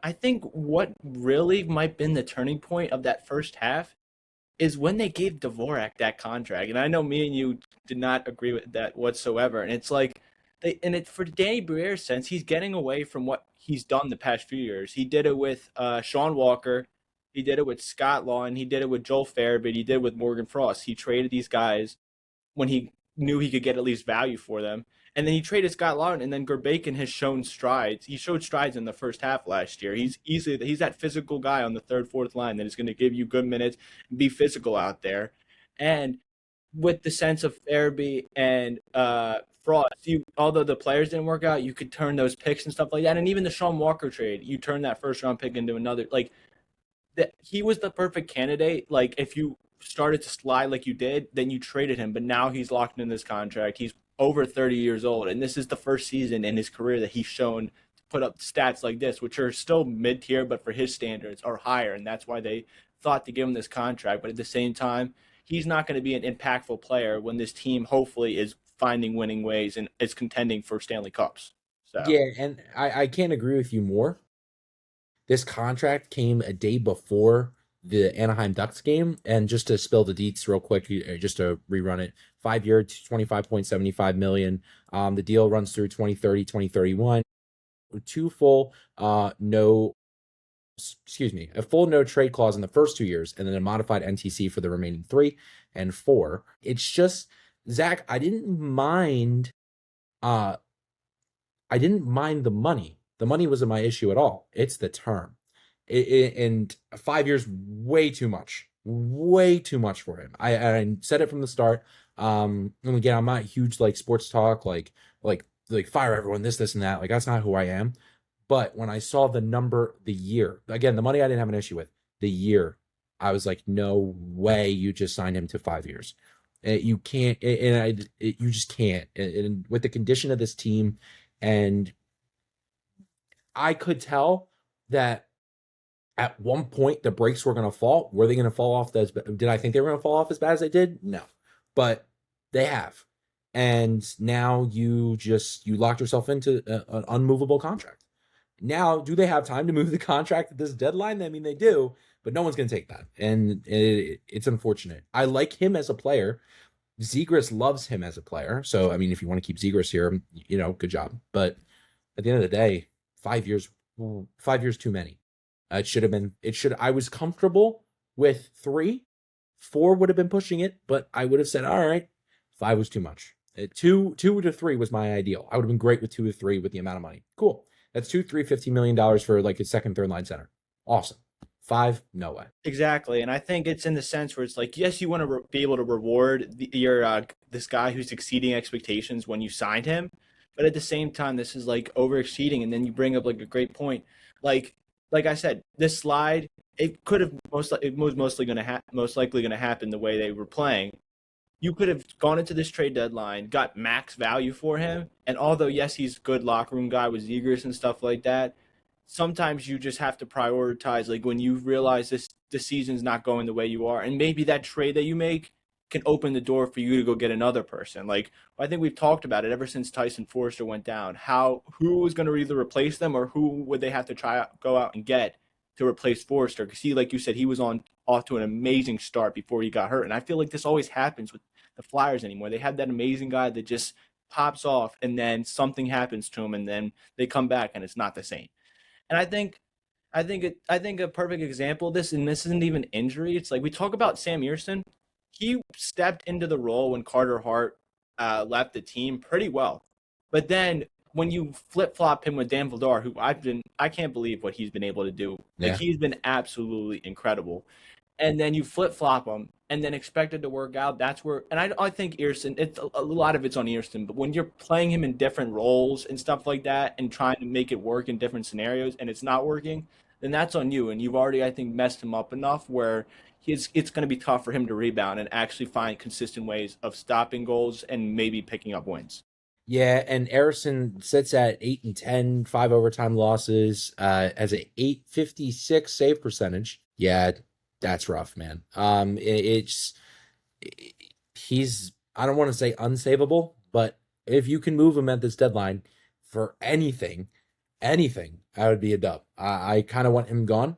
I think what really might been the turning point of that first half is when they gave Dvorak that contract. And I know me and you did not agree with that whatsoever. And it's like for Danny Briere's sense, he's getting away from what he's done the past few years. He did it with Sean Walker, he did it with Scott Law, and he did it with Joel Farabee, he did it with Morgan Frost. He traded these guys when he knew he could get at least value for them. And then he traded Scott Laughton, and then Gerbaikin has shown strides. He showed strides in the first half last year. He's that physical guy on the third, fourth line that is going to give you good minutes and be physical out there. And with the sense of Farabee and Frost, although the players didn't work out, you could turn those picks and stuff like that. And even the Sean Walker trade, you turn that first round pick into another. Like that, he was the perfect candidate. Like if you started to slide like you did, then you traded him. But now he's locked in this contract. He's over 30 years old, and this is the first season in his career that he's shown to put up stats like this, which are still mid tier, but for his standards are higher, and that's why they thought to give him this contract. But at the same time, he's not going to be an impactful player when this team hopefully is finding winning ways and is contending for Stanley Cups. So Yeah, and I can't agree with you more. This contract came a day before the Anaheim Ducks game. And just to spill the deets real quick, just to rerun it, 5 year, 25.75 million. The deal runs through 2030, 2031. Two full, no, excuse me, a full no trade clause in the first 2 years, and then a modified NTC for the remaining 3 and 4. It's just, Zach, uh, I didn't mind the money. The money wasn't my issue at all. It's the term. And 5 years, way too much for him. I said it from the start. And again, I'm not huge like sports talk, like fire everyone, this and that. Like that's not who I am. But when I saw the number, the year, again, the money I didn't have an issue with. The year, I was like, no way, you just signed him to 5 years. You can't, you just can't. And with the condition of this team, and I could tell that at one point the brakes were going to fall. Were they going to fall off? Did I think they were going to fall off as bad as they did? No, but they have. And now you locked yourself into an unmovable contract. Now, do they have time to move the contract at this deadline? I mean, they do, but no one's going to take that, and it's unfortunate. I like him as a player. Zegras loves him as a player. So, I mean, if you want to keep Zegras here, good job. But at the end of the day, 5 years, 5 years too many. I was comfortable with 3, 4 would have been pushing it, but I would have said, all right, 5 was too much. 2 to 3 was my ideal. I would have been great with 2 to 3 with the amount of money. Cool. That's $15 million for like a second, third line center. Awesome. 5, no way. exactly, and I think it's in the sense where it's like, yes, you want to be able to reward your this guy who's exceeding expectations when you signed him, but at the same time, this is like over exceeding. And then you bring up like a great point, like like I said, this slide, it could have it was most likely going to happen the way they were playing. You could have gone into this trade deadline, got max value for him, and although yes, he's a good locker room guy with Zegers and stuff like that, sometimes you just have to prioritize. Like when you realize the season's not going the way you are, and maybe that trade that you make can open the door for you to go get another person. Like I think we've talked about it ever since Tyson Forster went down. How who was going to either replace them or who would they have to go out and get to replace Forster? Because he, like you said, he was on off to an amazing start before he got hurt, and I feel like this always happens with the Flyers anymore. They have that amazing guy that just pops off, and then something happens to him, and then they come back, and it's not the same. And I think a perfect example of this, and this isn't even injury. It's like we talk about Sam Earson. He stepped into the role when Carter Hart left the team pretty well, but then when you flip flop him with Dan Vladar, who I can't believe what he's been able to do. Like Yeah. he's been absolutely incredible. And then you flip flop them and then expect it to work out. That's where, and I think Earson, it's a lot of it's on Earson, but when you're playing him in different roles and stuff like that and trying to make it work in different scenarios and it's not working, then that's on you. And you've already, I think, messed him up enough where it's going to be tough for him to rebound and actually find consistent ways of stopping goals and maybe picking up wins. Yeah, and Harrison sits at 8 and 10, 5 overtime losses, has a 856 save percentage. Yeah, that's rough, man. He's, I don't want to say unsavable, but if you can move him at this deadline for anything, That would be a dub. I kind of want him gone.